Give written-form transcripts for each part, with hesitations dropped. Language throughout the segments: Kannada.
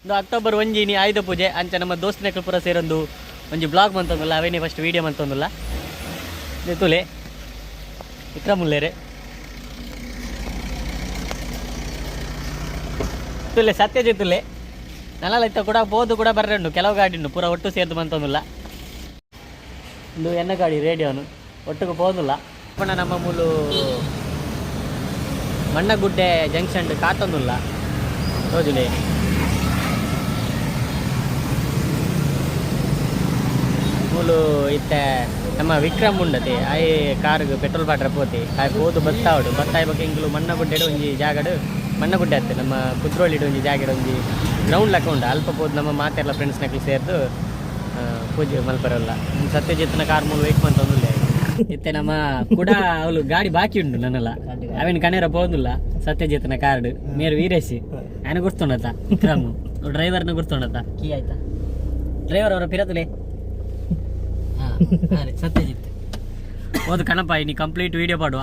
ಒಂದು ಅಕ್ಟೋಬರ್ 1 ಆಯುಧ ಪೂಜೆ ಅಂಚ ನಮ್ಮ ದೋಸ್ತನ ಪೂರ ಸೇರೊಂದು ಒಂಜಿ ಬ್ಲಾಗ್ ಮಂತೊಂದುಲ್ಲ ಅವೇನೇ ಫಸ್ಟ್ ವೀಡಿಯೋ ಮಂತೊಂದುಲ್ಲ ತುಲೆ ವಿಕ್ರಮುಲ್ಲೇರೆ ತುಲೆ ಸತ್ಯಜಿತ್ ತುಲೆ ನಲ್ಲೈತ ಕೂಡ ಬೋದು ಕೂಡ ಬರ್ರೆಂಡು ಕೆಲವು ಗಾಡಿ ಉಂಡು ಪೂರ ಒಟ್ಟು ಸೇರ್ದು ಮಂತೊಂದುಲ್ಲ ಒಂದು ಎನ್ನ ಗಾಡಿ ರೇಡಿಯೋನು ಒಟ್ಟಿಗೆ ಹೋದಿಲ್ಲ ಪುನಃ ನಮ್ಮ ಮೂಲು ಮಣ್ಣಗುಡ್ಡೆ ಜಂಕ್ಷನ್ ಕಾತೊಂದುಲ್ಲ ರೋಜುಲೆ ಮೂಲು ಇತ್ತೆ ನಮ್ಮ ವಿಕ್ರಮ್ ಉಂಡತೆ ಆಯ್ ಕಾರ್ಗೆ ಪೆಟ್ರೋಲ್ ಪಾಟ್ರ ಪೋತಿ ಆಯ್ ಹೋದು ಬತ್ತಾವಡು ಬತ್ತಾಯ ಬಗ್ಗೆ ಇಂಗ್ಲು ಮಣ್ಣಗುಡ್ಡೆ ಒಂಜಿ ಜಾಗಡು ಮಣ್ಣಗುಡ್ಡೆ ಅತ್ತೆ ನಮ್ಮ ಕುದ್ರೋಳಿಡು ಒಂಜಿ ಜಾಗಡು ಒಂಜಿ ಗ್ರೌಂಡ್ ಲೆಕ್ಕ ಉಂಡು ಅಲ್ಪ ಹೋದು ನಮ್ಮ ಮಾತೆಲ್ಲ ಫ್ರೆಂಡ್ಸ್ ನಕ್ಲು ಸೇರ್ದು ಪೂಜೆ ಮಲ್ಪರಲ್ಲ ಸತ್ಯಜಿತ್ನ ಕಾರ್ ಮೂಲ ವೆಯ್ಟ್ ಮಂತೊಂದುಲ್ಲೆ ಇತ್ತೆ ನಮ್ಮ ಕೂಡ ಅವಳು ಗಾಡಿ ಬಾಕಿ ಉಂಡು ನನ್ನಲ್ಲ ಅವೇನು ಕಣೇರ ಹೋದಿಲ್ಲ ಸತ್ಯಜಿತ್ನ ಕಾರ್ಡ್ ಮೇರು ವೀರೇಶ್ ఆయన ಗುರ್ತೊಂಡತ ವಿಕ್ರಮ್ ಡ್ರೈವರ್ನ ಗುರ್ತೊಂಡತ ಕೀ ಆಯ್ತಾ ಡ್ರೈವರ್ ಅವರ ಪಿರತುಲೆ ಸತ್ಯಜಿತ್ ಹೋದು ಕಣಪ್ಪ ನೀ ಕಂಪ್ಲೀಟ್ ವಿಡಿಯೋ ಪಾಡುವ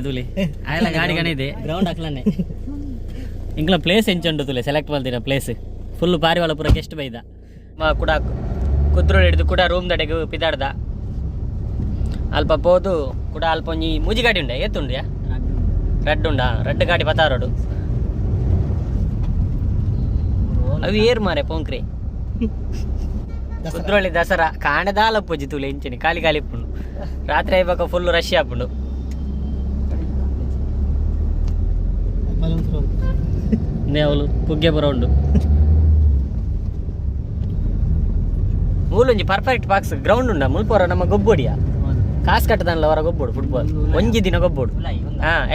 ತುಲೆ ಆಯಲ್ಲ ಗಾಡಿ ಕಣ ಇದೆ ಗ್ರೌಂಡ್ ಹಾಕ್ಲನೆ ಇಂಗ್ಲ ಪ್ಲೇಸ್ ಎಂಚುಂಡು ತುಲೆ ಸೆಲೆಕ್ಟ್ ಮಾಡ್ತೀರ ಪ್ಲೇಸ್ ಫುಲ್ ಪಾರಿವಾಳ ಪೂರ ಗೆಸ್ಟ್ ಬೈದ ಕೂಡ ಕುದ್ರೋಳು ಹಿಡಿದು ಕೂಡ ರೂಮ್ ದಡೆಗೆ ಪಿದಾಡ್ದ ಅಲ್ಪ ಪೋದು ಕೂಡ ಅಲ್ಪ ಒಂಜಿ ಮೂಜಿ ಗಾಡಿ ಉಂಡ ಏತುಂಡ್ಯಾ ರೆಡ್ ಉಂಡಾ ರೆಡ್ ಗಾಡಿ ಬತ್ತಾರೋಡು ಅವು ಏರು ಮಾರೆ ಪೋಂಕ್ರಿ ಕುದ್ರೋಳಿ ದಸರಾ ಕಾಣದಾಲ ಪೂಜಿ ತುಲೆ ಇಂಚಿನಿ ಖಾಲಿ ಖಾಲಿ ಇಪ್ಪುಂಡು ರಾತ್ರಿ ಆಯ್ಬೇಕು ಫುಲ್ ರಶ್ ಆಪುಂಡು ಅವಳು ಪುಗ್ಗೆ ಬರೋ ಉಂಡು ಮೂಲೊಂಜಿ ಪರ್ಫೆಕ್ಟ್ ಬಾಕ್ಸ್ ಗ್ರೌಂಡ್ ಉಂಡ ಮುಲ್ಪೋರ ನಮ್ಮ ಗೊಬ್ಬೊಡಿಯ ಕಾಸು ಕಟ್ಟದಲ್ಲ ಅವರ ಗೊಬ್ಬೊಡು ಫುಟ್ಬಾಲ್ ಒಂಜಿ ದಿನ ಗೊಬ್ಬೊಡು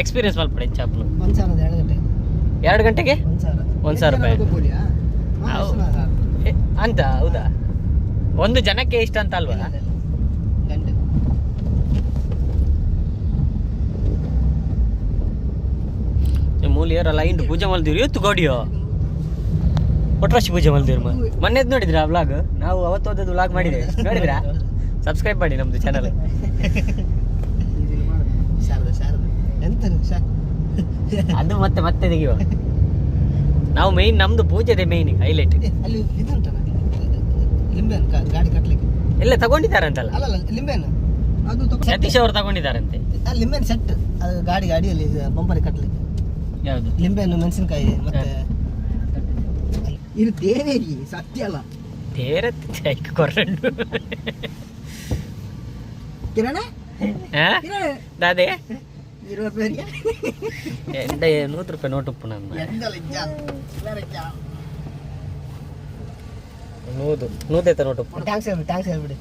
ಎಕ್ಸ್ಪೀರಿಯನ್ಸ್ ಮಲ್ಪಡೆ ಚಾಪ್ಲು 2 ಗಂಟೆಗೆ 1,000 ರೂಪಾಯಿ ಅಂತ ಹೌದಾ ಒಂದು ಜನಕ್ಕೆ ಇಷ್ಟ ಅಂತ ಅಲ್ವಾ ಮೂಲಿಯರಲ್ಲ ಇಂಡು ಪೂಜೆ ಮಲ್ದಿವ್ರಿ ಇವತ್ತು ಗೋಡಿಯೋ ಒಟ್ರಾಶಿ ಪೂಜೆ ಮಲ್ದಿವ್ರು ಮೊನ್ನೆದ್ ನೋಡಿದ್ರಾ ವ್ಲಾಗ್ ನಾವು ಅವತ್ತು ಹೋದದ್ದು ವ್ಲಾಗ್ ಮಾಡಿದೆ ನೋಡಿದ್ರಾ ಸಬ್ಸ್ಕ್ರೈಬ್ ಮಾಡಿ ನಮ್ದು ಚಾನಲ್ ಅದು ಮತ್ತೆ ತೆಗಿಯುವ ನಾವು ಮೇಯ್ನ್ ನಮ್ದು ಪೂಜೆದೆ ಮೇಯ್ನ್ ಹೈಲೈಟ್ ಎಲ್ಲ ತಗೊಂಡಿದ್ದಾರಂತಲ್ಲ ಸತೀಶ್ ಅವರು ತಗೊಂಡಿದ್ದಾರಂತೆ ಲಿಂಬೆನ್ ಸೆಟ್ ಅದು ಗಾಡಿ ಗಾಡಿಯಲ್ಲಿ ಬಂಪರ್ ಕಟ್ಲಿಕ್ಕೆ ಯಾವುದು ಲಿಂಬೆಹಣ್ಣು ಮೆಣಸಿನಕಾಯಿ ಮತ್ತೆ ಇದು ದೇವೇರಿ ಸತ್ಯ ಅಲ್ಲ ತೇರತ್ತೆ ಕೊರಂಡು ಕಿರಣ ದಾದೆ 20 ರೂಪಾಯಿ ಎಂಡೆ 100 ರೂಪಾಯಿ ನೋಟ್ ಉಪ್ಪು ನನ್ನ ನೂದೈತ ನೋಟ್ ಉಪ್ಪು ಟ್ಯಾಂಕ್ಸ್ ಹೇಳ್ಬಿಡಿ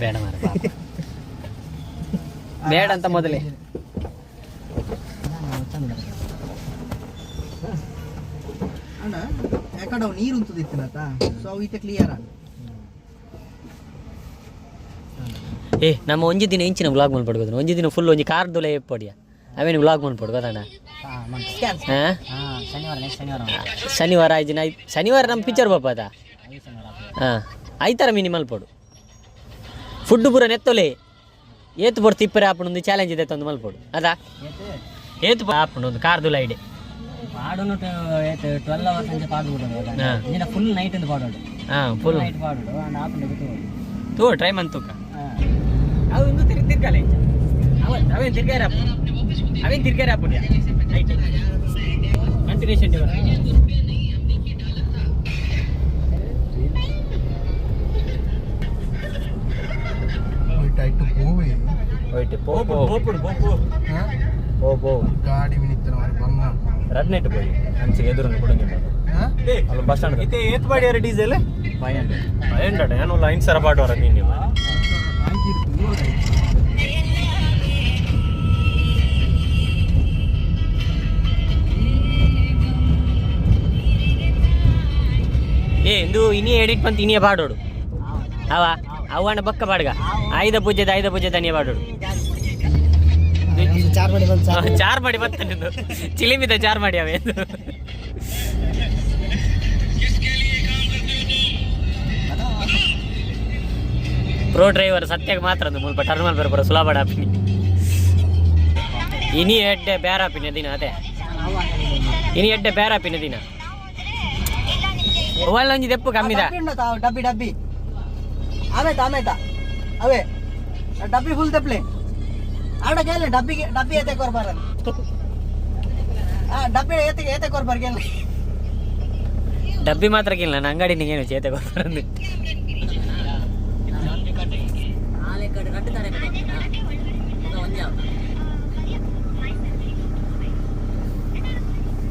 ಬೇಡ ಮಾರ ಬೇಡ ಅಂತ ಮೊದಲೇ ಅಣ್ಣ ಯಾಕಂದ್ರೆ ಅವು ನೀರು ಉಂತದಿತ್ತಿನತ್ತ ಸೊ ಅವು ಈತ ಕ್ಲಿಯರ್ ಆಗ ನಮ್ಮ ಒಂಜಿ ದಿನ ಇಂಚಿನ ವ್ಲಾಗ್ ಮಾಡ್ಪಡ್ಬೋದು ಒಂಜಿ ದಿನ ಫುಲ್ ಒಂಜಿ ಕಾರ್ ದೊಲೆ ಪಡಿಯ ಅವೇನು ವ್ಲಾಗ್ ಮಾಡ್ಪಡ್ಬೋದು ಅದಣ್ಣ ಶನಿವಾರ 5 ದಿನ ಶನಿವಾರ ನಮ್ಮ ಪಿಕ್ಚರ್ ಬಾಪ ಅದ ಐತಾರ ಮಿನಿಮಲ್ ಪಡು ಫುಡ್ ಪೂರ ನೆತ್ತೊಲೆ ಏತು ಪೊಡು ತಿಪ್ಪರೆ ಆಪಣ ಒಂದು ಚಾಲೆಂಜ್ ಇದೆ ಒಂದು ಮಲ್ಪಡು ಅದಾ ಏತು ಆಪಣ ಒಂದು ಕಾರ್ ದೊಲೆ ಐಡೆ ಪಾಡೋನು 12 hours ಅಂಚೆ ಪಾಡ್ಬಿಡೋದು ಫುಲ್ ನೈಟ್ ಅಂತ ಪಾಡೋದು ಫುಲ್ ನೈಟ್ ಪಾಡೋದು ಅಂಡ್ ಆಪಣ ತೋ ಟ್ರೈ ಮಂತುಕ ಅವು ಇಂದು ತಿರ್ಗಾಲೆ ಅವೇನು ತಿರ್ಗಾರೆ ಆಪುಡ್ಯ ನೈಟ್ ಕಂಟಿನ್ಯೂಷನ್ ಡಿವರ್ ಗಾಡಿ ರಡ್ನೆಟ್ పోయి అంచి ఎదురున్న కూడా అలా బస్ స్టాండ్ అయితే ఏత్ పడియారు డీజిల్ 500 నేను లైన్ సరపాటు వర నిన్ని ఏ ఇందు ఇని ఎడిట్ పంత ఇనియ పాడోడు అవా ಅವನ ಬಕ್ಕ ಬಾಡ್ಗ ಆಯುಧ ಪೂಜೆ ತನಿಯ ಬಾಡೋಡು ಚಾರ್ ಮಾಡಿ ಬರ್ತಾನೆ ಚಿಲಿಮಿದ ಚಾರ್ ಮಾಡಿ ಅವೇ ಪ್ರೋ ಡ್ರೈವರ್ ಸತ್ಯಕ್ಕೆ ಮಾತ್ರ ಒಂದು ಮುಲ್ಪ ಟರ್ಮಲ್ ಬರ್ಬರ ಸುಲಭ ಆಪಿನಿ ಇನಿ ಎಡ್ಡೆ ಬೇರೆ ಆಪಿನಿ ದಿನ ಅದೇ ಇನಿ ಎಡ್ಡೆ ಬೇರ ಪಿನ ದಿನ ಒಳ್ಳೆ ಒಂಜಿ ದೆಪ್ಪು ಕಮ್ಮಿದ ಡಬ್ಬಿ ಡಬ್ಬಿ ಆಮೇತಾ ಅವೇ ಡಬ್ಬಿ ಫುಲ್ ತೆಪ್ಲೆ ಆಡ ಕೇಳಿ ಡಬ್ಬಿ ಏತೆ ಕೊರ್ಬಾರ ಡಬ್ಬಿ ಏತೆ ಕೊರ್ಬಾರ ಕೇಳಿ ಡಬ್ಬಿ ಮಾತ್ರ ಕೇಳಿ ನನ್ನ ಅಂಗಡಿ ನಿಗೇನು ಚೇತೆ ಕೊಡ್ತಾರಂದು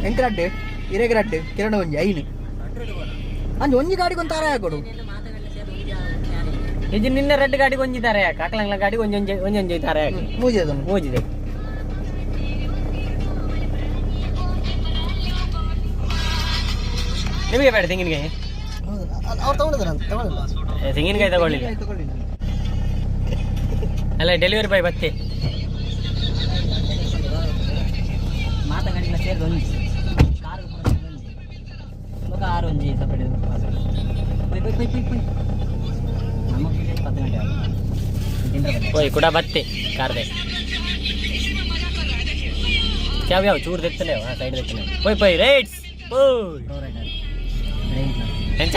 ಎಂಕರಡ್ಡು ಇರೆಗರಡ್ಡು ಕಿರಣ ಒಂಜಿ ಐನು ಅಂಜಿ ಒಂಜಿ ಗಾಡಿಗೆ ಒಂದು ತಾರ ಹಾಕೊಡು ಇದು ನಿನ್ನ ರೆಡ್ ಗಾಡಿಗೆ ಒಂಜಿದ್ದಾರೆ ಯಾಕೆ ಅಕ್ಲಂಗ್ಲ ಗಾಡಿಗೆ ಒಂಜೊಂಜಿ ತಾರೆ ಯಾಕೆ ಮೂಜಿದೆ ನಿಮಗೆ ಬೇಡ ತೆಂಗಿನಕಾಯಿ ಅವ್ರು ತಗೊಂಡಿಲ್ಲ ತೆಂಗಿನಕಾಯಿ ತಗೊಳ್ಳಿಲ್ಲ ಅಲ್ಲ ಡೆಲಿವರಿ ಬಾಯ್ ಬತ್ತೆ ಮಾತಗಳಿಲ್ಲ ಸೇರಿದ ಒಂಜಿ ಕಾರು ಒಂಜಿ ಆರು ಒಂಜಿ ಸಪರೇಟ್ ಓಯ್ ಕೂಡ ಬತ್ತೆ ಕಾರ್ದೆ ಯಾವ ಚೂರು ತೆಗ್ತಲೇ ಸೈಡ್ ತೆಗ್ತಲೇ ಪೋಯ್ ರೈಟ್ಸ್ ಎಂಚ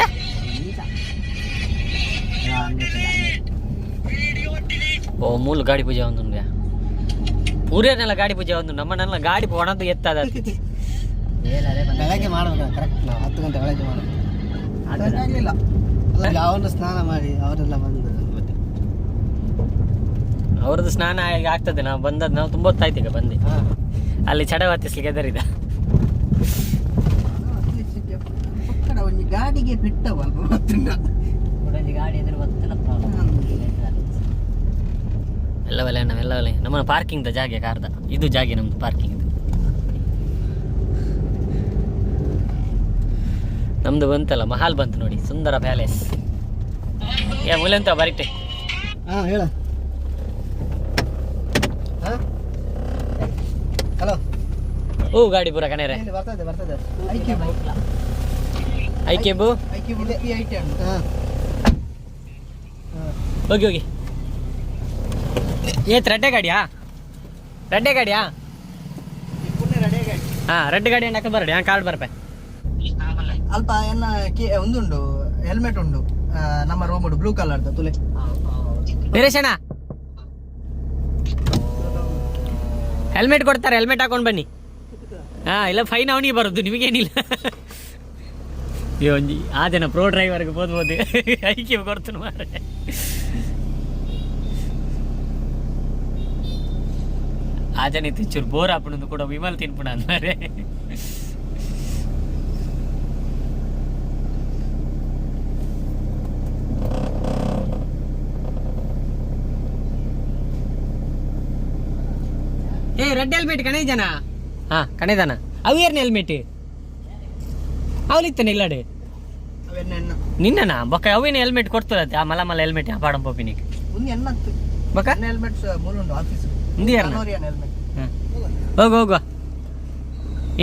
ಓ ಮೂಲ ಗಾಡಿ ಪೂಜೆ ಒಂದು ಊರೇನೆಲ್ಲ ಗಾಡಿ ಪೂಜೆ ಒಂದು ನಮ್ಮನ್ನೆಲ್ಲ ಗಾಡಿ ಒಣದು ಎತ್ತದ ಬೆಳಗ್ಗೆ ಮಾಡಬೇಕು ಕರೆಕ್ಟ್ ನಾವು 10 ಗಂಟೆ ಬೆಳಗ್ಗೆ ಮಾಡಬೇಕು ಆಗಲಿಲ್ಲ ಯಾವನು ಸ್ನಾನ ಮಾಡಿ ಅವರೆಲ್ಲ ಬಂದು ಅವ್ರದ್ದು ಸ್ನಾನ ಆಗ್ತದೆ ನಾವು ಬಂದದ್ದು ನಾವು ತುಂಬ ಹೊತ್ತಾಯ್ತು ಈಗ ಬಂದು ಅಲ್ಲಿ ಚಡ ಹತ್ತಿಸ್ಲಿಕ್ಕೆ ಎದರಿದ ಒಂದು ಗಾಡಿಗೆ ಬಿಟ್ಟವ ಗಾಡಿ ಎದುರು ಎಲ್ಲವಲ್ಲ ನಾವೆಲ್ಲವಲ್ಲ ನಮ್ಮ ಪಾರ್ಕಿಂಗ್ದ ಜಾಗ ಕಾರ್ದ ಇದು ಜಾಗ ನಮ್ದು ಪಾರ್ಕಿಂಗ್ ನಮ್ದು ಬಂತಲ್ಲ ಮಹಾಲ್ ಬಂತು ನೋಡಿ ಸುಂದರ ಪ್ಯಾಲೇಸ್ ಮುಲೆಂತ ಬರಿಟೆ ಹೇಳ ಹಲೋ ಓ ಗಾಡಿ ಪೂರ ಕಣೇರೆ ಬರ್ತದೆ ಐಕೆಬು ಹೋಗಿ ಏತ್ ರೆಡ್ಡೆ ಗಾಡಿಯಾ ರೆಡ್ ಗಾಡಿ ಅಕ್ಕ ಬರಡಿ ಕಾರ್ಡ್ ಬರ್ಪೆ ಅಲ್ಪ ಎನ್ನ ಒಂದುಂಡು ಹೆಲ್ಮೆಟ್ ಉಂಡು ನಮ್ಮ ರೂಮ್ ಉಂಡು ಬ್ಲೂ ಕಲರ್ ತುಲೆ ವೀರೇಶಣ್ಣ ಹೆಲ್ಮೆಟ್ ಕೊಡ್ತಾರೆ ಹೆಲ್ಮೆಟ್ ಹಾಕೊಂಡು ಬನ್ನಿ ಇಲ್ಲ ಫೈನ್ ಅವನಿಗೆ ಬರೋದು ನಿಮಗೇನಿಲ್ಲ ಒಂಜಿ ಆ ಜನ ಪ್ರೋ ಡ್ರೈವರ್ಗೆ ಬೋದು ಐಕ್ಯ ಕೊಡ್ತಾನೆ ಮಾರೆ ಆ ಜನ ಇತ್ತು ಚೂರು ಬೋರ್ ಹಾಪಣದು ಕೂಡ ವಿಮಲ್ ತಿನ್ಪುಣ ಅಂತಾರೆ ರೆಡ್ ಹೆಲ್ಮೆಟ್ ಕಣೇಜನ ಕಣೇದನ ಅವೇರ್ನ ಹೆಲ್ಮೆಟ್ ಅವಲಿತ್ತಾನೆ ಇಲ್ಲಾಡೆ ನಿನ್ನ ಬೊಕ್ಕ ಅವೇನು ಹೆಲ್ಮೆಟ್ ಕೊಡ್ತದೆ ಆ ಮಲ ಹೆಲ್ಮೆಟ್ ಆ ಪಾಡಂ ಪೋಪಿನಿಗೆ ಬೊಕ್ಕ ಹೆಲ್ಮೆಟ್ ಮೂರುಂಡು ಆಫೀಸ್ ಹೋಗುವ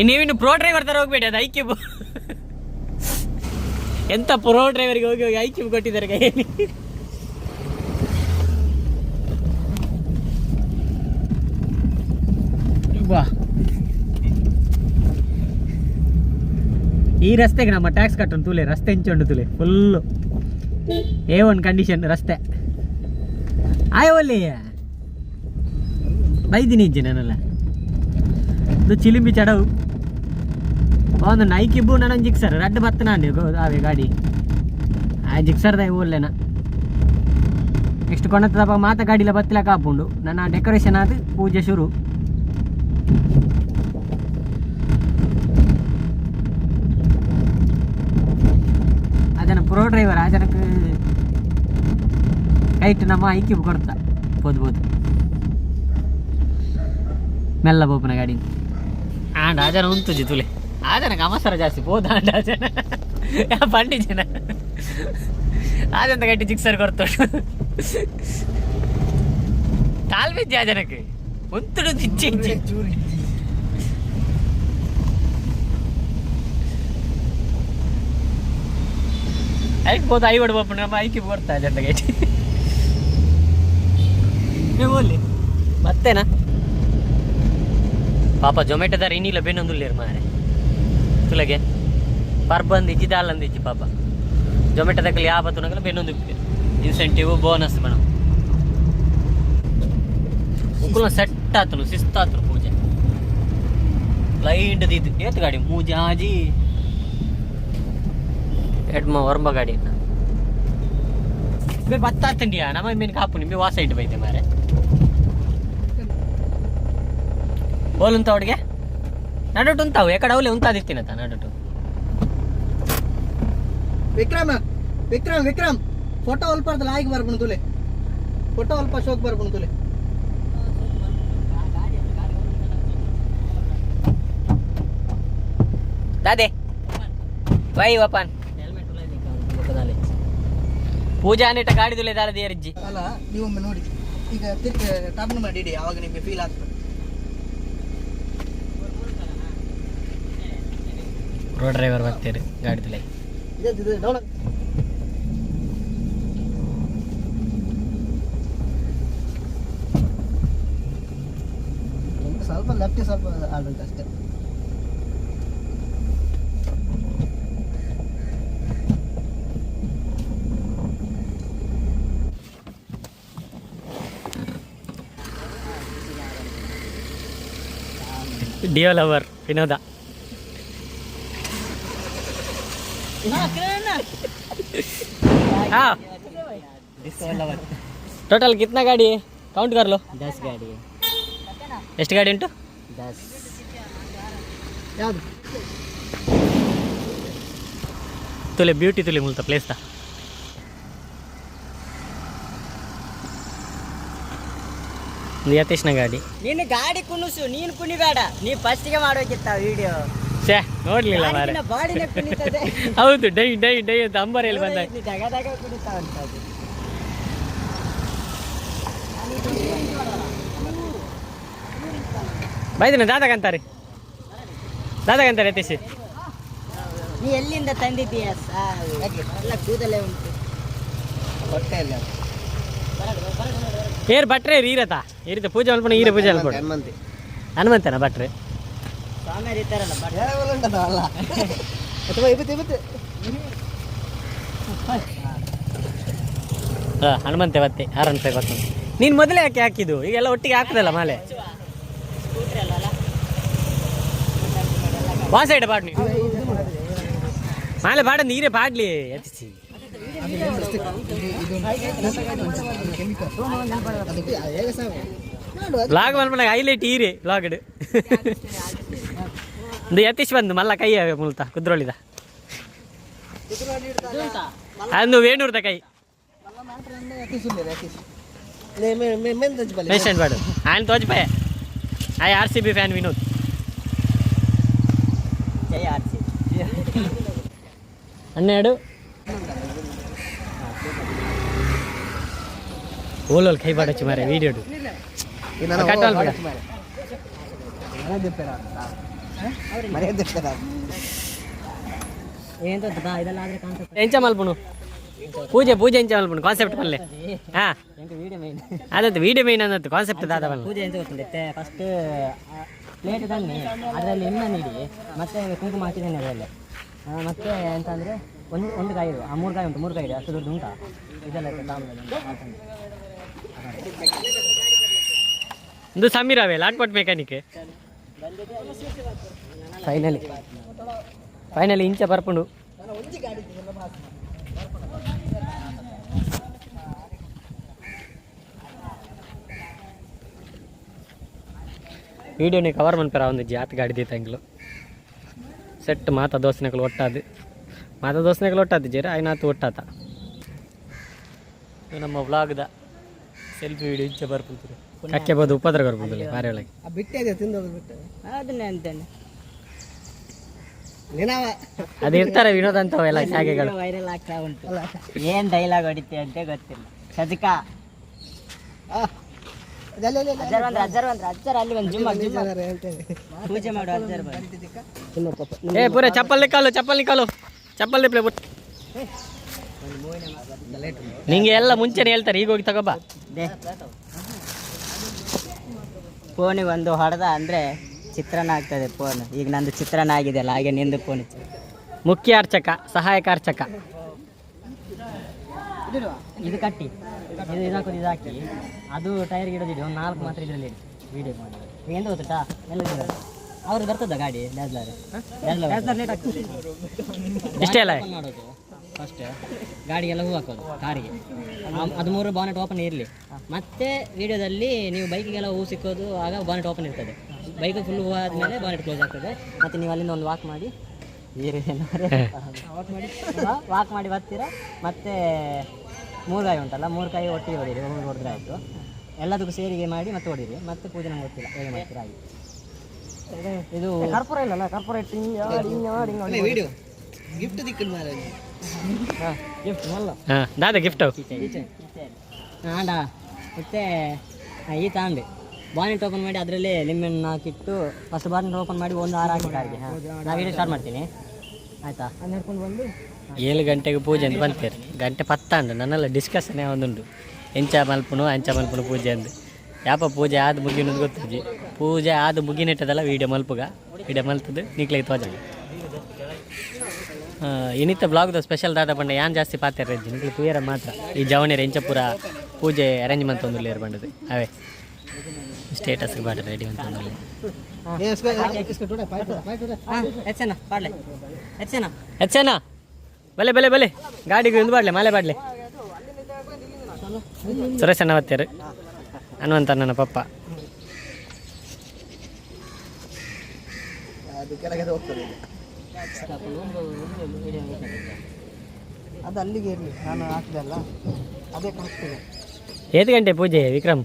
ನೀವಿನ್ನು ಪ್ರೋ ಡ್ರೈವರ್ ತರ ಹೋಗ್ಬೇಡಿ ಅದು ಐಕ್ಯೂ ಎಂತ ಪ್ರೋ ಡ್ರೈವರ್ಗೆ ಹೋಗಿ ಐಕ್ಯೂ ಕೊಟ್ಟಿದ್ದಾರೆ ಕೈಯಲ್ಲಿ ಈ ರಸ್ತೆಗೆ ನಮ್ಮ ಟ್ಯಾಕ್ಸ್ ಕಟ್ಟೋಣ ತುಲೆ ರಸ್ತೆ ಹೆಂಚೊಂಡು ತುಲೆ ಫುಲ್ಲು A1 ಕಂಡೀಷನ್ ರಸ್ತೆ ಆಯವಲ್ಲಿ ಬೈದಿನಿ ಇಜ್ಜೆ ನಾನಲ್ಲ ಇದು ಚಿಲಿಂಬಿ ಚಡವು ಒಂದು ನೈಕಿಬ್ಬು ನಾನೊಂದು ಜಿಕ್ಸರ್ ರಡ್ಡು ಬತ್ತನ ಅಂಡಿ ಅವೇ ಗಾಡಿ ಆ ಜಿಕ್ಸರ್ದ ಓಲ್ಲೆನ ನೆಕ್ಸ್ಟ್ ಕೊಣತದಪ್ಪ ಮಾತ ಗಾಡಿಲ ಬತ್ತಲ ಕಾಪುಂಡು ನನ್ನ ಡೆಕೋರೇಷನ್ ಆದ ಪೂಜೆ ಶುರು ಆ ಜನ ಪ್ರೋ ಡ್ರೈವರ್ ಆ ಜನಕ್ಕೆ ಕೈಟ್ ನಮ್ಮ ಐಕ್ಯೂ ಕೊಡ್ತಾ ಬೋದು ಮೆಲ್ಲ ಬೋಪನ ಗಾಡಿ ಆಂಡ ಆ ಜನ ಉಂಟು ಜಿತುಲೆ ಆ ಜನಕ್ಕೆ ಅವಸರ ಜಾಸ್ತಿ ಬೋದು ಆಂಡ ಆ ಜನ ಬಂಡಿ ಜನ ಆ ಜನ ಗಟ್ಟಿ ಜಿಕ್ಸರ್ ಕೊಡ್ತೋಡು ತಾಳ್ಬಿದ್ದಿ ಆ ಜನಕ್ಕೆ ಉಂಟು ಇಚ್ಚೆ ಐಕ್ ಬೋದು ಐ ಹೊಡ್ ಬೋಪನ ನಮ್ಮ ಐಕಿ ಕೊಡ್ತಾ ಜನ ಗಟ್ಟಿ ಓಲಿ ಮತ್ತೇನಾ ಪಾಪ ಜೊಮ್ಯಾಟೋದಾರ ಇನ್ನಿಲ್ಲ ಬೇನೊಂದುಲ್ಲೇರು ಮಾರೆ ತುಲೆಗೆ ಪರ್ಬಂದು ಇಜ್ಜಿದಾಲಂದು ಇಜ್ಜಿ ಪಾಪ ಜೊಮೆಟೊ ತಕ್ಕಲಿ ಯಾವತ್ತು ನಗಲ ಬೆನ್ನೊಂದು ಇನ್ಸೆಂಟಿವ್ ಬೋನಸ್ ಮೇಡಮ್ ಉಕ್ಕುಲ ಸೆಟ್ ಆತನು ಶಿಸ್ತಾತನು ಪೂಜೆ ಲೈಂಡ್ ಇದು ಏತ್ ಗಾಡಿ ಮೂಜಾಜಿ ಎಡ್ಮ ವರ್ಮ ಗಾಡಿ ಬೇ ಬತ್ತ ತಿಂಡಿಯಾ ನಮ್ಮ ಮೀನು ಕಾಪು ನಿಮಗೆ ವಾಸ ಇಟ್ಟು ಬೈತೆ ಮಾರೆ ಓಲುಂತ ಅವಡಿಗೆ ನಡಟು ಉಂತಾವು ಎಕಡೆ ಅವಲೆ ಉಂತಾದಿರ್ತೀನತ್ತ ನಡಟು ವಿಕ್ರಮ್ ಫೋಟೋ ಅಲ್ಪ ಲಾಯ್ಕ್ ಬರ್ಬಣ್ ತುಲೆ ಫೋಟೋ ಅಲ್ಪ ಶೋಕ್ ಬರ್ಬಣ್ ತುಲೆ दादे भाई वपन ಪೂಜಾ ನೆಟ್ಟ ಗಾಡಿ ತುಲೆ ದಾರ ದೇರಜ್ಜಿ ಅಲ್ಲ ನೀವೊಮ್ಮೆ ನೋಡಿ ಈಗ ಟರ್ನ್ ಮಾಡಿಡಿ ಆವಾಗ ನಿಮಗೆ ಫೀಲ್ ಆಗ್ತದೆ ರೋಡ್ ಡ್ರೈವರ್ ಬರ್ತೀರಿ ಗಾಡಿ ತುಲೆ ಸ್ವಲ್ಪ ಲೆಫ್ಟ್ ಸ್ವಲ್ಪ ಆಡ್ಬೇಕು ಅಷ್ಟೇ ಡಿಯೋ ಲವರ್ ವಿನೋದ हाँ टोटल कितना गाड़ी है काउंट कर लो 10 गाड़ी है ಎಷ್ಟು ಗಾಡಿ ಉಂಟು 10 ಯಾವುದು ತುಲೆ ಬ್ಯೂಟಿ ತುಲೆ ಮುಲ್ತ ಪ್ಲೇಸ್ ತಾ ಯತೀಶ್ನ ಗಾಡಿ ನೀನು ಗಾಡಿ ಕುಣಿಸು ನೀನು ಕುಣಿಬೇಡ ನೀ ಫಸ್ಟಿಗೆ ಮಾಡೋಕಿತ್ತ ವಿಡಿಯೋ ಛೇ ನೋಡ್ಲಿಲ್ಲ ಮಾರೆ ಬಾಡಿನೇ ಕುಣಿತದೆ ಹೌದು ಡೈ ಡೈ ಡೈ ಅಂತ ಅಂಬರಲ್ಲಿ ಬಂದಾಗ ಜಗದಾಗ ಕುಣಿತಾವಂತದ್ದು ಬೈದಿನ ದಾದಾಗಂತಾರೆ ಯತೀಶ್ ನೀ ಎಲ್ಲಿಂದ ತಂದಿದ್ದೀಯ ಎಲ್ಲ ಕೂದಲೇ ಉಂಟು ಹೊಟ್ಟೆಯಲ್ಲಿ ಏರ್ ಭಟ್ರೆ ಈರತಾ ಈರಿತ ಪೂಜೆ ಅಲ್ಪಣ ಈರ ಪೂಜೆ ಅಲ್ಪಣ ಹನುಮಂತನ ಭಟ್ರೆ ಸ್ವಾಮಿಯರು ಇರ್ತಾರಲ್ಲ ಅಲ್ಲ ಅಥವಾ ಇವತ್ತು ಹಾಂ ಹನುಮಂತೆ ಬತ್ತೆ ಆರನ್ಪೈ ಬರ್ತದೆ ನೀನು ಮೊದಲೇ ಯಾಕೆ ಹಾಕಿದ್ದು ಈಗೆಲ್ಲ ಒಟ್ಟಿಗೆ ಹಾಕದಲ್ಲ ಮಾಲೆ ಬಾ ಸೈಡ್ ಬಾಡ್ ನೀವು ಮಾಲೆ ಬಾಡ ನೀರೇ ಬಾಡ್ಲಿ ಎತ್ತಿಸಿ ಬ್ಲಾಗ್ ಮಲ್ಪನಾಗ ಹೈಲೈಟ್ ಈರೆ ಬ್ಲಾಗಡ್ ಒಂದು ಯತೀಶ್ ಬಂದು ಮಲ್ಲ ಕೈ ಮುಲ್ತ ಕುದ್ರೋಳಿದ ಅಂದು ವೇಣೂರ್ದ ಕೈ ಮೆನ್ಷನ್ ಬಾಡು ఆయన తోచిపోయా ఆ ఆర్సీబీ ఫ్యాన్ వినోద్ ಜಯ ಆರ್ಸಿ అన్నాడు ఓలోళ్ళు కై పడొచ్చు మరి వీడియోడు కట్టాలి పడ ఏంటో ಇದೆಲ್ಲ ಆದ್ರೆ ಕಾನ್ಸೆಪ್ಟ್ ಎಂಚ ಮಲ್ಪುನು ಪೂಜೆ ಎಂಚ ಮಲ್ಪುನು ಕಾನ್ಸೆಪ್ಟ್ ಪಲ್ಲೆ ಹಾ ವಿಡಿಯೋ ಮೇನ್ ಅದತ್ತು ವಿಡಿಯೋ ಮೇನ್ ಅನ್ನತ್ತು ಕಾನ್ಸೆಪ್ಟ್ ದಾದ ಬಲ್ಲ ಪೂಜೆ ಎಂತ ಗೊತ್ತಿರುತ್ತೆ ಫಸ್ಟ್ ಪ್ಲೇಟ್ ತನ್ನಿ ಅದರಲ್ಲಿ ಎಣ್ಣೆ ನೀಡಿ ಮತ್ತೆ ಕುಂಕುಮ ಹಾಕಿದ್ದೇನೆ ಅದರಲ್ಲಿ ಮತ್ತೆ ಎಂತ ಅಂದರೆ ಒಂದು ಕಾಯಿ ಇರು ಆ 3 ಕಾಯಿ ಉಂಟು 3 ಕಾಯಿ ಇದೆ ಅಷ್ಟು ದೊಡ್ಡ ಉಂಟಾ ಇದೆಲ್ಲ ಒಂದು ಸಮೀರವೇ ಲಾಟ್ಪಟ್ ಮೆಕ್ಯಾನಿಕ್ ಫೈನಲಿ ಇಂಚ ಬರ್ಪುಂಡು వీడియోని కవర్ మనిపిరా ఉంది జాత ಗಾಡಿ ದೀತಂಗ್ಲು ಸೆಟ್ ಮಾತ ದೋಸ್ನೆಗಳು ಒಟ್ಟಾದು ಜೇರ ಆಯ್ನಾತು ಒಟ್ಟಾತ ನಮ್ಮ ವ್ಲಾಗ್ದ ಸೆಲ್ಫಿ ವಿಡಿಯೋ ಇಂಚ ಬರ್ಪುಂತಾರೆ ಕಕ್ಕೆ ಬೋದು ಉಪದ್ರ ಬರ್ಬೋದು ಬಾರಿ ಒಳಗೆ ಬಿಟ್ಟೆ ತಿಂದೋದು ಬಿಟ್ಟೆ ಅದನ್ನೇ ಅಂತೇನೆ ಅದು ಇರ್ತಾರೆ ವಿನೋದ್ ಅಂತವೆಲ್ಲ ಶಾಗೆಗಳು ವೈರಲ್ ಆಗ್ತಾ ಉಂಟು ಏನ್ ಡೈಲಾಗ್ ಹೊಡಿತೀವಿ ಅಂತ ಗೊತ್ತಿಲ್ಲ ಸಜಿಕ ಅಜ್ಜರ್ ಅಲ್ಲಿ ಒಂದು ಜಿಮ್ ಪೂಜೆ ಮಾಡು ಅಜ್ಜರ್ ಏ ಪೂರ ಚಪ್ಪಲ್ ನಿಕ್ಕಾಲು ಪ್ಲೇ ಬಿಟ್ಟು ನಿಂಗೆ ಎಲ್ಲ ಮುಂಚೆನೆ ಹೇಳ್ತಾರೆ ಈಗ ಹೋಗಿ ತಗೋಬಾ ಫೋನಿಗೆ ಒಂದು ಹೊಡೆದ ಅಂದರೆ ಚಿತ್ರಾನ್ನ ಆಗ್ತದೆ ಫೋನ್. ಈಗ ನಂದು ಚಿತ್ರಾನ್ನ ಆಗಿದೆಯಲ್ಲ, ಹಾಗೆ ನಿಂದು ಫೋನ್. ಮುಖ್ಯ ಅರ್ಚಕ, ಸಹಾಯಕ ಅರ್ಚಕ. ಇದು ಕಟ್ಟಿ ಇದು ಹಾಕಿ ಅದು ಟೈರ್ಗೆ ಇಡೋದಿದೆ. ಒಂದು 4 ಮಾತ್ರ ಇದರಲ್ಲಿ ಇಡಿ ವೀಡಿಯೋ ಮಾಡಿ. ಈಗ ಎಂತ ಗೊತ್ತಾ, ಎಲ್ಲ ಅವ್ರು ಬರ್ತದ ಗಾಡಿ ಡ್ಯಾಸ್ಲರ್ ಇಷ್ಟೇ ಅಲ್ಲ ಮಾಡೋದು. ಫಸ್ಟ್ ಗಾಡಿಗೆಲ್ಲ ಹೂ ಹಾಕೋದು ಕಾರಿಗೆ. ಅದು 3 ಬಾನೆಟ್ ಓಪನ್ ಇರಲಿ. ಮತ್ತೆ ವಿಡಿಯೋದಲ್ಲಿ ನೀವು ಬೈಕಿಗೆಲ್ಲ ಹೂ ಸಿಕ್ಕೋದು, ಆಗ ಬಾನೆಟ್ ಓಪನ್ ಇರ್ತದೆ. ಬೈಕ್ ಫುಲ್ ಹೂ ಆದಮೇಲೆ ಬಾನೆಟ್ ಕ್ಲೋಸ್ ಆಗ್ತದೆ. ಮತ್ತು ನೀವು ಅಲ್ಲಿಂದ ಒಂದು ವಾಕ್ ಮಾಡಿ ವಾಕ್ ಮಾಡಿ ಬರ್ತೀರಾ. ಮತ್ತು 3 ಕಾಯಿ ಉಂಟಲ್ಲ, 3 ಕಾಯಿ ಒಟ್ಟಿಗೆ ಹೊಡೀರಿ. ಹೊಡೆದ್ರೆ ಆಯಿತು. ಎಲ್ಲದಕ್ಕೂ ಸೇರಿಗೆ ಮಾಡಿ ಮತ್ತೆ ಹೊಡೀರಿ. ಮತ್ತೆ ಪೂಜೆ ನಂಗೆ ಗೊತ್ತಿಲ್ಲ ಹೇಗೆ ಮಾಡ್ತೀರಾ ಹಾಗೆ. ಇದು ಕರ್ಪೂರ ಇಲ್ಲಲ್ಲ, ಕರ್ಪೂರ ಇಟ್ಟು ವಿಡಿಯೋ ಗಿಫ್ಟ್ ದಿಕ್ಕಿ ಗಿಫ್ಟ್ ಅಲ್ಲ ದಾದ ಗಿಫ್ಟ್ ಆಂಡ. ಮತ್ತೆ ಈ ತಾಂಡೆ ಬಾನೆಟ್ ಓಪನ್ ಮಾಡಿ ಅದರಲ್ಲೇ ಲಿಂಬೆಹಣ್ಣು ಹಾಕಿಟ್ಟು ಫಸ್ಟ್ ಬಾನೆಟ್ ಓಪನ್ ಮಾಡಿ 1 6 ಹಾಕಿ ಕಾರಿಗೆ. ನಾನು ವಿಡಿಯೋ ಸ್ಟಾರ್ಟ್ ಮಾಡ್ತೀನಿ ಆಯಿತಾ. ಅದು ನಡ್ಕೊಂಡು ಬಂದು 7 ಗಂಟೆಗೆ ಪೂಜೆ ಅಂತ ಬಂತೇರಿ. ಗಂಟೆ 10 ಅಂಡು ನನ್ನೆಲ್ಲ ಡಿಸ್ಕಷನ್ನೇ ಒಂದುಂಟು. ಎಂಚ ಮಲ್ಪುನು ಪೂಜೆ ಅಂದು. ಯಾಪ ಪೂಜೆ ಆದ ಮುಗಿನದು ಗೊತ್ತಜ್ಜಿ. ಪೂಜೆ ಆದ ಮುಗಿನಿಟ್ಟದಲ್ಲ ವೀಡಿಯೋ ಮಲ್ಪುಗ. ವೀಡಿಯೋ ಮಲ್ತದ್ದು ನೀಕ್ಲಿಗೆ ತೋಜಾಗ ಇನ್ನಿತ್ತ ಬ್ಲಾಗ್ದು ಸ್ಪೆಷಲ್ ದಾದ ಬಂಡ ಯಾನ್ ಜಾಸ್ತಿ ಪಾತ್ರೆ ಇಜ್ಜಿ ನಿಕ್ಲಿ ತೂಯರ ಮಾತ್ರ. ಈ ಜವನೇರ ಎಂಚಪುರ ಪೂಜೆ ಅರೇಂಜ್ಮೆಂಟ್ ಒಂದು ಲೇರ್ ಬಂಡದು ಅವೇ ಸ್ಟೇಟಸ್ಗೆ ಬಾಟ ರೆಡಿ ಅಂತ ಹೆಚ್ಚೇನಾ ಬಲೆ ಗಾಡಿಗೆ ಒಂದು ಬಾಡ್ಲೆ ಮಾಲೆ ಬಾಡ್ಲೆ ಸುರೇಶ್ ಅಣ್ಣ ಬತ್ತೇರು ಹನುಮಂತ ನನ್ನ ಪಪ್ಪ. ಅದು ಅಲ್ಲಿಗೆ ಇರಲಿ, ನಾನು ಹಾಕಿದೆ ಅಲ್ಲ ಅದೇ ಕಳಿಸ್ತೇನೆ. 7 ಗಂಟೆ ಪೂಜೆ ವಿಕ್ರಮ್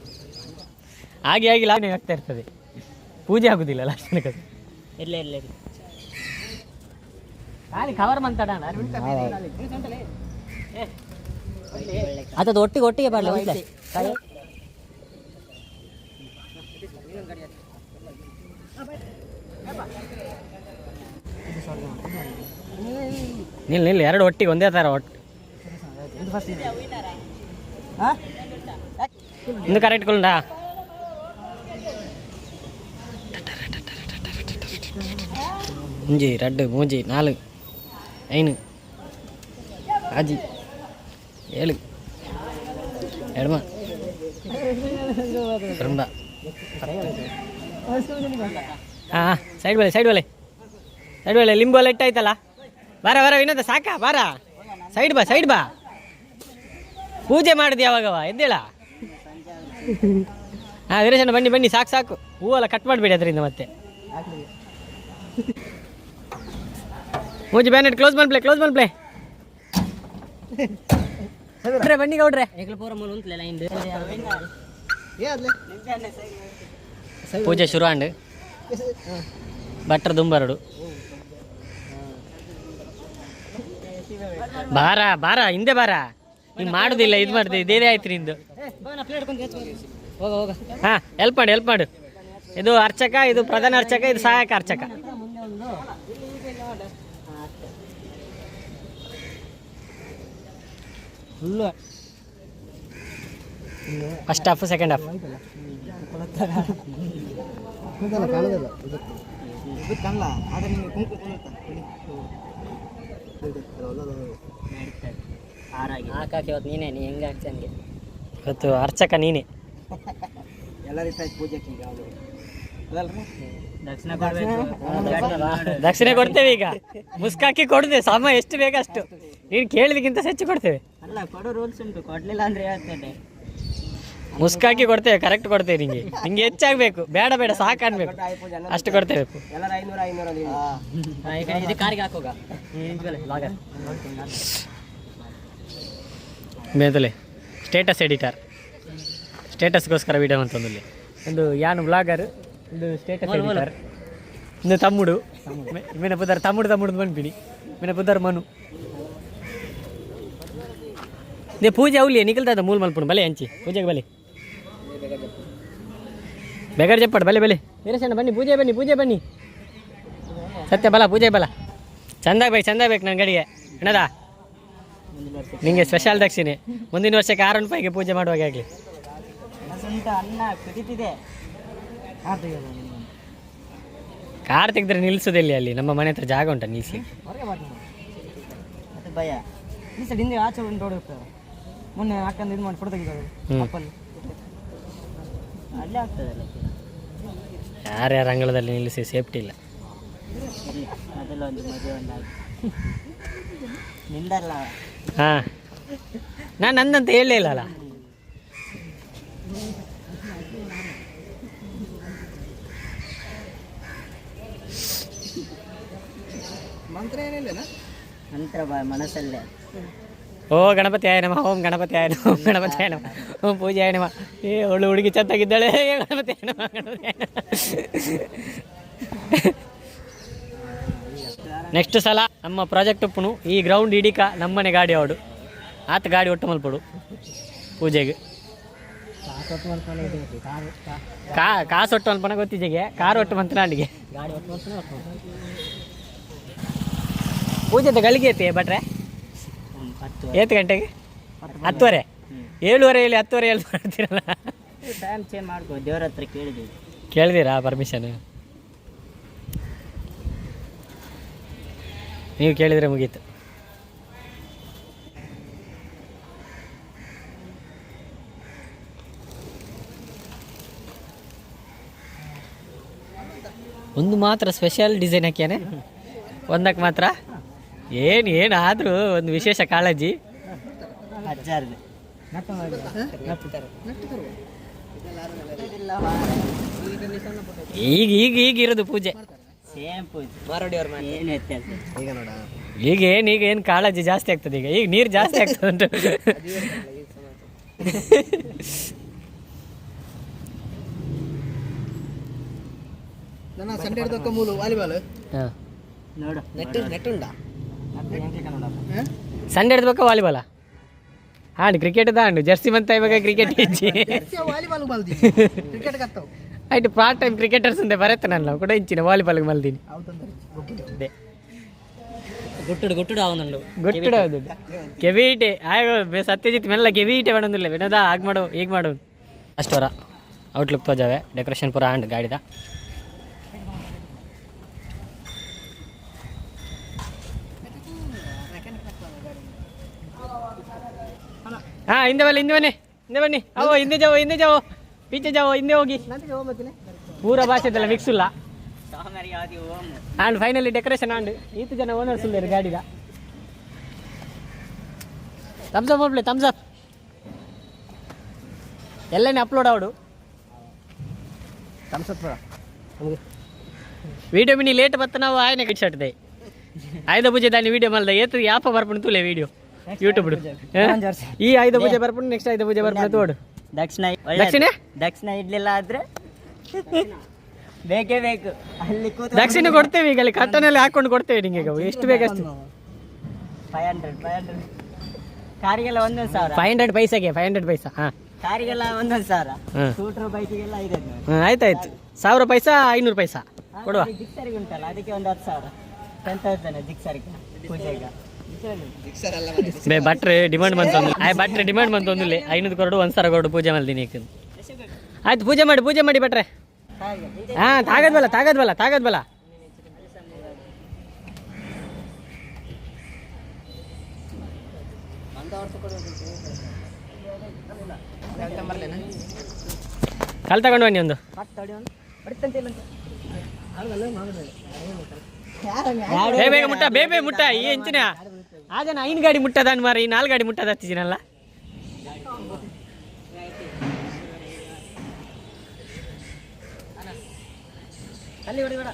ಆಗಿಲ್ಲ ಆಗ್ತಾ ಇರ್ತದೆ. ಪೂಜೆ ಆಗುದಿಲ್ಲ ಲಾಸ್ಟ್ ತನಕ. ಇಲ್ಲ ಖಾಲಿ ಕವರ್ ಮಂತಾಡ ಅದು ಒಟ್ಟಿಗೆ ಬರಲ್ಲ. ನಿಲ್ 2 ಒಟ್ಟಿಗೆ ಒಂದೇ ಥರ ಇನ್ನು ಕರೆಕ್ಟ್ ಕೊಂಡ ಮುಂಜಿ 2 3 4 5 6 7 ಎಡಮ ರಂಬ. ಹಾಂ ಸೈಡ್ ಬಲೆ ಲಿಂಬು ಎಲ್ಲ ಇಟ್ಟಾಯ್ತಲ್ಲ. ಬಾರ ವಿನೋದ ಸಾಕ ಬಾರ ಸೈಡ್ ಬಾ ಪೂಜೆ ಮಾಡಿದೆ ಯಾವಾಗವ ಎದ್ದೇಳ. ಹಾಂ ವೀರೇಶಣ್ಣ ಬನ್ನಿ ಸಾಕು ಹೂವೆಲ್ಲ ಕಟ್ ಮಾಡಬೇಡಿ ಅದರಿಂದ ಮತ್ತೆ. ಮೂಜಿ ಬ್ಯಾನೆಟ್ ಕ್ಲೋಸ್ ಮಾಡ್ಪ್ಲೆ ಬನ್ನಿ ಗೌಡ್ರೆ. ಪೂಜೆ ಶುರು ಅಂಡು ಭಟ್ರ ದುಂಬರಡು ಬಾರ ಹಿಂದೆ ಬಾರ. ನೀನು ಮಾಡುದಿಲ್ಲ ಇದು ಮಾಡಿದೆ ಇದೇ ಆಯ್ತು ನಿಂದು. ಹಾಂ ಹೆಲ್ಪ್ ಮಾಡು. ಇದು ಅರ್ಚಕ, ಇದು ಪ್ರಧಾನ ಅರ್ಚಕ, ಇದು ಸಹಾಯಕ ಅರ್ಚಕ. ಫಸ್ಟ್ ಹಾಫ್ ಸೆಕೆಂಡ್ ಹಾಫ್ ಹಾಕಿ ಇವತ್ತು ನೀನೇ ಹೆಂಗೆ ಹಾಕ್ಸಂಗೆ ಇವತ್ತು ಅರ್ಚಕ ನೀನೆ. ದಕ್ಷಿಣ ಕೊಡ್ತೇವೆ. ಈಗ ಮುಸ್ಕಾಕಿ ಕೊಡ್ತೇವೆ, ಸಮ ಎಷ್ಟು ಬೇಕಷ್ಟು. ನೀನು ಕೇಳಿದಕ್ಕಿಂತ ಹೆಚ್ಚು ಕೊಡ್ತೇವೆ. ಅಲ್ಲ ಕೊಡೋ ರೂಲ್ಸ್ ಉಂಟು, ಕೊಡ್ಲಿಲ್ಲ ಅಂದ್ರೆ ಹೇಳ್ತೇನೆ. ಮುಸ್ಕಾಕಿ ಕೊಡ್ತೇವೆ, ಕರೆಕ್ಟ್ ಕೊಡ್ತೇವೆ. ನಿಂಗೆ ಹೆಚ್ಚಾಗಬೇಕು, ಬೇಡ ಸಾಕು ಅನ್ಬೇಕು, ಅಷ್ಟು ಕೊಡ್ತೇವೆ. ಇದು ಕಾರಿಗೆ ಹಾಕೋಗ ಮೇದಲೆ ಸ್ಟೇಟಸ್ ಎಡಿಟರ್, ಸ್ಟೇಟಸ್ಗೋಸ್ಕರ ವೀಡಿಯೋ ಅಂತಂದಲ್ಲಿ ಒಂದು ಯಾನು ಬ್ಲಾಗರ್, ಒಂದು ಸ್ಟೇಟಸ್ ಎಡಿಟರ್, ಒಂದು ತಮ್ಮುಡು ಮೇನ ಪುದರ್ ತಮ್ಮುಡು ಬಂದ್ಬಿಡಿ ಮೇನ ಪುದರ್ ಮನು ದೇ ಪೂಜೆ ಅವಲಿ ನಿಖಲ್ತದ ಮೂಲ ಮಲ್ಪುಣು ಬಲೆ ಹಂಚಿ ಪೂಜೆಗೆ ಬಲೆ ಬೇಗಾರ చెప్పాడు ಬಲೆ ವೀರೇಶಣ್ಣ ಬನ್ನಿ ಪೂಜೆ ಬನ್ನಿ ಸತ್ಯ ಬಲ ಪೂಜೆ ಬಲ ಚಂದ ಬೇಕು ನನ್ನ ಗಡಿಗೆ ಅಣ್ಣದ ನಿಂಗೆ ಸ್ಪೆಷಲ್ ದಕ್ಷಿಣೆ. ಮುಂದಿನ ವರ್ಷಕ್ಕೆ 6 ರೂಪಾಯಿಗೆ ಪೂಜೆ ಮಾಡುವಾಗ ಆಗಲಿ. ಅನ್ನ ಕುದಿತಿದೆ ಕಾರ್ ತೆಗೆದ್ರೆ ನಿಲ್ಸೋದಿಲ್ಲ ಅಲ್ಲಿ, ನಮ್ಮ ಮನೆ ಹತ್ರ ಜಾಗ ಉಂಟಾ ನಿಲ್ಸಿ? ಹೊರಗೆ ಮಾಡ್ತೀನಿ ಮತ್ತೆ ಭಯ ಈ ಸೈಡ್ ಹಿಂದೆ ಆಚೆ ಒಂದು ರೋಡ್ ಇರ್ತದೆ. ಮೊನ್ನೆ ಅಕ್ಕಂದು ಇದು ಮಾಡಿ ಫೋಟೋ ತೆಗಿತಾರೆ ಅಪ್ಪಲ್ಲಿ ಅಲ್ಲೇ ಆಗ್ತದಲ್ಲ. ಯಾರ್ಯಾರ ಅಂಗಳದಲ್ಲಿ ನಿಲ್ಲಿಸಿ ಸೇಫ್ಟಿ ಇಲ್ಲ. ಅದೆಲ್ಲ ಒಂದು ಮದುವೆ ಒಂದು ನಿಂದಲ್ಲ. ಹಾಂ, ನಾನು ನಂದಂತ ಹೇಳಲೇ ಇಲ್ಲಲ್ಲ. ಮಂತ್ರ ಏನಿಲ್ಲ ನಂತರ ಮನಸ್ಸಲ್ಲೇ ಓ ಗಣಪತಿ ಆಯ ನಮ, ಓಂ ಗಣಪತಿ ಆಯ ನಮ, ಓಂ ಗಣಪತಿ ಆಯ ನಮ, ಓಂ ಪೂಜೆ ಆಯ ನಮ. ಅವಳು ಹುಡುಗಿ ಚೆನ್ನಾಗಿದ್ದಾಳೆ, ಗಣಪತಿ ಆಯ ನಮ, ಗಣಪತಿ ಆಯ ನಮ. ನೆಕ್ಸ್ಟ್ ಸಲ ನಮ್ಮ ಪ್ರಾಜೆಕ್ಟ್ ಉಪ್ಪುನು ಈ ಗ್ರೌಂಡ್ ಹಿಡಿಕ ನಮ್ಮನೆ ಗಾಡಿ ಅವಡು ಆತ ಗಾಡಿ ಒಟ್ಟು ಮಲ್ಪಡು ಪೂಜೆಗೆ. ಕಾಸು ಒಟ್ಟು ಮಲ್ಪನ ಗೊತ್ತಿಜೆಗೆ, ಕಾರು ಒಟ್ಟು ಮಂತ್ರ ಅಲ್ಲಿಗೆ ಗಾಡಿ ಒಟ್ಟು ಪೂಜೆದ ಗಳಿಗೆ ಐತಿ ಭಟ್ರೆ 8 ಗಂಟೆಗೆ 10:30 7:30 ಇಲ್ಲಿ 10:30 ಎಲ್ಲಿ ಮಾಡ್ತೀರಲ್ಲ. ಟೈಮ್ ಚೇಂಜ್ ಮಾಡ್ಕೋ, ದೇವ್ರ ಹತ್ರ ಕೇಳಿದ್ದೀವಿ. ಕೇಳಿದಿರಾ ಪರ್ಮಿಷನ್? ನೀವು ಕೇಳಿದರೆ ಮುಗೀತು. ಒಂದು ಮಾತ್ರ ಸ್ಪೆಷಲ್ ಡಿಸೈನ್ ಹಾಕ್ಯಾನೆ, ಒಂದಕ್ಕೆ ಮಾತ್ರ ಏನಾದರೂ ಒಂದು ವಿಶೇಷ ಕಾಳಜಿ. ಈಗ ಇರೋದು ಪೂಜೆ ಈಗ ಏನು ಕಾಳಜಿ ಜಾಸ್ತಿ ಆಗ್ತದೆ. ಈಗ ನೀರು ಜಾಸ್ತಿ ಆಗ್ತದೆ ಉಂಟು. ನನ್ನ ಸಂಡೆ ಹಿಡ್ದಕ್ಕ ಮೂಲು ವಾಲಿಬಾಲ್ ನೋಡು ನೆಟ್ ಉಂಟಾ? ಸಂಡೆ ಹಿಡ್ದಕ್ಕ ವಾಲಿಬಾಲ ಹಾಂಡು ಕ್ರಿಕೆಟ್ ದಾಂಡು ಜರ್ಸಿ ಬಂತ ಇವಾಗ ಕ್ರಿಕೆಟ್ ಹೆಚ್ಚಿ ವಾಲಿಬಾಲ್ ಮಲ್ದಿ ಕ್ರಿಕೆಟ್ ಕತ್ತವು ಆಯ್ತು. ಪಾರ್ಟ್ ಟೈಮ್ ಕ್ರಿಕೆಟರ್ಸ್ ಅಂತೆ ಬರತ್ತೆ ನಾನು ಕೂಡ ಇಂಚಿನ ವಾಲಿಬಾಲ್ಗೆ ಮಲ್ದೀನಿ. ಗುಟ್ಟುಡು ಅವನುಂಡು ಗೊತ್ತಿಡ ಹೌದು ಕೆವಿಟೆ ಆಗ ಸತ್ಯಜಿತ್ ಮೆಲ್ಲ ಕೆವಿಟೆ ಮಾಡೋದಿಲ್ಲ ವಿನೋದ ಆಗ ಮಾಡು ಈಗ ಮಾಡು ಅಷ್ಟವರ ಔಟ್ಲುಕ್ ತೋಜಾವೆ ಡೆಕೋರೇಷನ್ ಪೂರ ಹಾಂಡ್ ಗಾಡಿದ. हाँ हिंदे वाले हिंदे बन्नी आओ हिंदे जाओ पीछे जाओ हिंदे होगी पूरा भाषे मिक्स ಇಲ್ಲ. ಆ್ಯಂಡ್ ಫೈನಲಿ ಡೆಕೋರೇಷನ್ ಆ್ಯಂಡ್ ಈತು ಜನ ಓನರ್ಸ್ ಉಳ್ಳೇರು ಗಾಡಿದ. ತಮ್ಸಪ್ ಹೋಗ್ಲಿ ತಮ್ಸಪ್ ಎಲ್ಲನೇ ಅಪ್ಲೋಡ್ ಆವಡು ತಮ್ಸಪ್ ವಿಡಿಯೋ ಮಿನಿ ಲೇಟ್ ಬತ್ತ ನಾವು ಆಯ್ನೆ ಕಿಟ್ಸಟ್ದೆ ಆಯ್ದ ಪೂಜೆ ದಾನಿ ವಿಡಿಯೋ ಮಲ್ದ ಏತು ಯಾಪ ಬರ್ಪಣ್ ತೂಲೆ ವಿಡಿಯೋ ಯೂಟ್ಯೂಬ್ ಈ 5 ಪೂಜೆ ಬರ್ಪಣ್ ನೆಕ್ಸ್ಟ್ 5 ಪೂಜೆ ಬರ್ಪಣ್ ತೋಡು ದಕ್ಷಿಣ ಇಡ್ಲಿಲ್ಲ ಆದ್ರೆ ಬೇಕೇ ಬೇಕು. ಅಲ್ಲಿ ದಕ್ಷಿಣ ಕೊಡ್ತೇವೆ ಈಗ ಅಲ್ಲಿ ಕಟ್ಟನಲ್ಲಿ ಹಾಕೊಂಡು ಕೊಡ್ತೇವೆ ನಿಂಗೆ ಎಷ್ಟು ಬೇಕಷ್ಟು. 500 ಕಾರಿಗೆಲ್ಲ 1,000 500 ಪೈಸೆಗೆ 500 ಪೈಸಾ. ಹಾಂ ಕಾರಿಗೆಲ್ಲ 1,000 ಸ್ಕೂಟರ್ ಬೈಕಿಗೆಲ್ಲ 500. ಆಯ್ತಾಯ್ತು 1000 ಪೈಸಾ 500 ಪೈಸಾ ಕೊಡುವ. ಜಿಕ್ಸರಿಗೆ ಉಂಟಲ್ಲ ಅದಕ್ಕೆ ಒಂದು 10,000 10,000 ಜಿಕ್ಸರಿಗೆ ಪೂಜೆಗೆ. ಬೇ ಭಟ್ರೆ ಡಿಮಾಂಡ್ ಬಂತು ಭಟ್ರೆ ಡಿಮಾಂಡ್ ಬಂತು ಒಂದಿಲ್ಲ 500 ಕೊರಡು 1,000 ಕೊರಡು ಪೂಜೆ ಮಾಡ್ತೀನಿ. ಆಯ್ತು ಪೂಜೆ ಮಾಡಿ ಭಟ್ರೆ. ಹಾಂ ತಾಗದ್ವಲ್ಲ ಕಲ್ ತಗೊಂಡು ಬನ್ನಿ ಒಂದು. ಬೇಗ ಮುಟ್ಟ ಬೇಬೆ ಮುಟ್ಟ ಈ ಹೆಂಚಿನ ಆ ಜನ 5 ಗಾಡಿ ಮುಟ್ಟದಾನ್ ಮಾರ ಈ 4 ಗಾಡಿ ಮುಟ್ಟದ ಹತ್ತಿದ್ದೀನಲ್ಲ.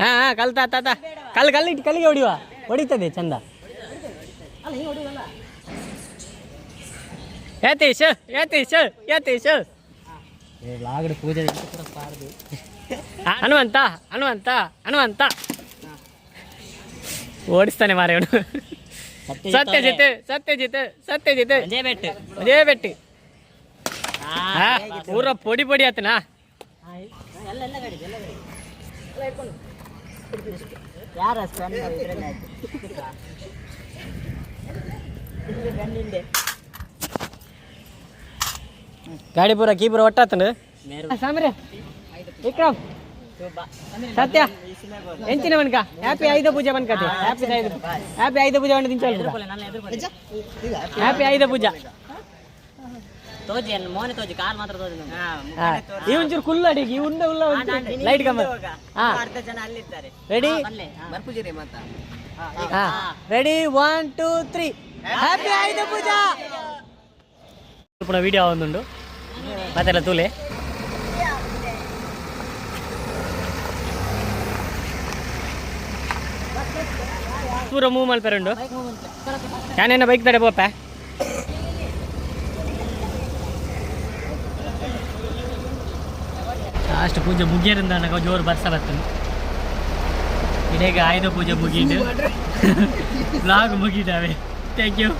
ಹಾಂ ಕಲ್ ತಾತ ಕಲ್ಲಿಟ್ಟು ಕಲ್ಲಿಗೆ ಹೊಡಿಯುವ ಹೊಡಿತದೆ ಚಂದ. ಯತೀಶ್ ಪೂಜೆ ಹನುಮಂತ ಓಡಿಸ್ತಾನೆ ಮಾರೇವನು. ಸತ್ಯಜಿತ್ ಅದೇ ಬೆಟ್ಟು ಪೂರ ಪೊಡಿ ಆತನಾ. ಗಾಡಿ ಪೂರ ಕೀಪುರ ಒಟ್ಟಾತನು ಸಾಮ್ರೆ ವಿಕ್ರಮ್ ಸತ್ಯ ಎಂಚಿನ ಮನ್ಕ ಹ್ಯಾಪಿ ಆಯುಧ ಪೂಜೆ ಮನ್ಕತೆ ಹ್ಯಾಪಿ ಆಯುಧ ಪೂಜೆ ಮಾಡಿ ತಿಂಚೋಳು ಹ್ಯಾಪಿ ಆಯುಧ ಪೂಜಾ ತೋಜಿ ಮೋನೆ ತೋಜಿ ಕಾಲ್ ಮಾತ್ರ ತೋಜಿ ಈ ಒಂಚೂರು ಕುಲ್ಲ ಅಡಿಗೆ ಉಂಡ ಉಲ್ಲ ಲೈಟ್ ಗಮ್ಮ ಅರ್ಧ ಜನ ಅಲ್ಲಿದ್ದಾರೆ ರೆಡಿ ಬರ್ಪೂಜೆ ಮಾತಾ ರೆಡಿ 1 2 3 ಹ್ಯಾಪಿ ಆಯುಧ ಪೂಜಾ ಪುನಃ ವಿಡಿಯೋ ಒಂದುಂಡು ಮತ್ತೆಲ್ಲ ತೂಲೆ ಪೂರ ಮೂವ್ ಮಲ್ಪೆರುಂಡು ನಾನೇನ ಬೈಕ್ ತಡೆ ಪೋಪ ಲಾಸ್ಟ್ ಪೂಜೆ ಮುಗಿಯರಿಂದ ನನಗೆ ಜೋರು ಬರ್ಸ ಬರ್ತದೆ ಇಡೀಗ ಆಯುಧ ಪೂಜೆ ಮುಗಿದು ಬ್ಲಾಗ್ ಮುಗಿದಾವೆ ಥ್ಯಾಂಕ್ ಯು